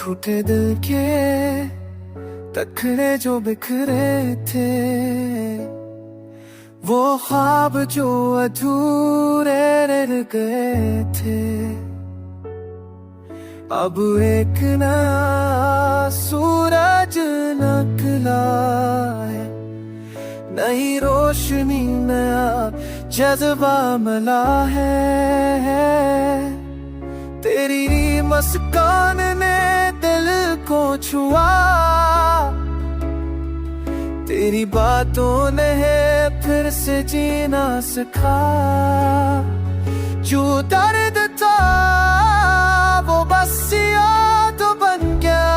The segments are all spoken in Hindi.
टूटे दिल के टुकड़े जो बिखरे थे, वो ख्वाब जो अधूरे रह गए थे, अब एक नया सूरज निकला है, नई रोशनी नया जज्बा मिला है। तेरी मुस्कान ने दिल को छुआ, तेरी बातों ने फिर से जीना सिखा। जो दर्द था वो बस याद बन गया,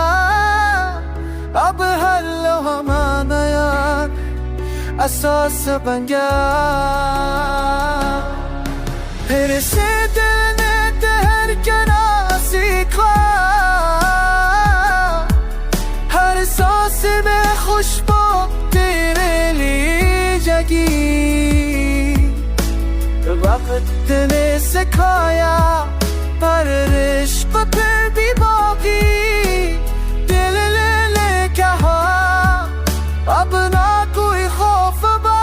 अब हर लम्हा नया एहसास बन गया। फिर से दिल ने ठहरना सीखा, हर सांस में खुशबू तेरे लिए जगी। वक्त ने सिखाया पर इश्क फिर भी बाकी, दिल ले ले क्या अब ना कोई खौफ बा।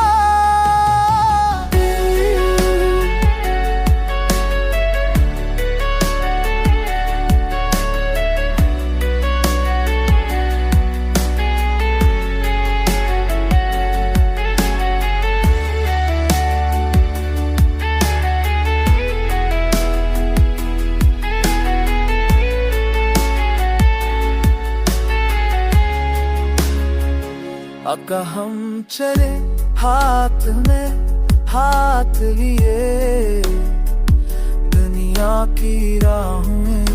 अब हम चले हाथ में हाथ लिए, दुनिया की राहों में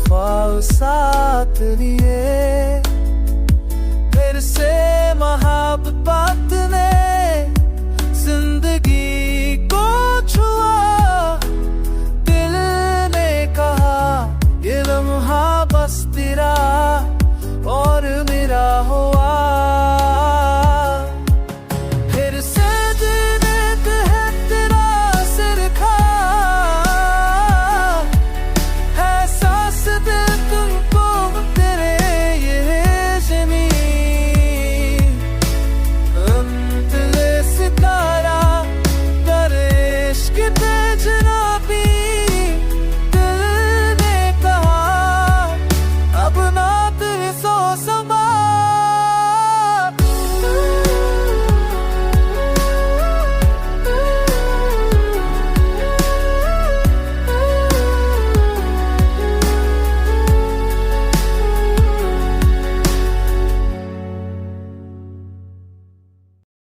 ख्वाब साथ लिए।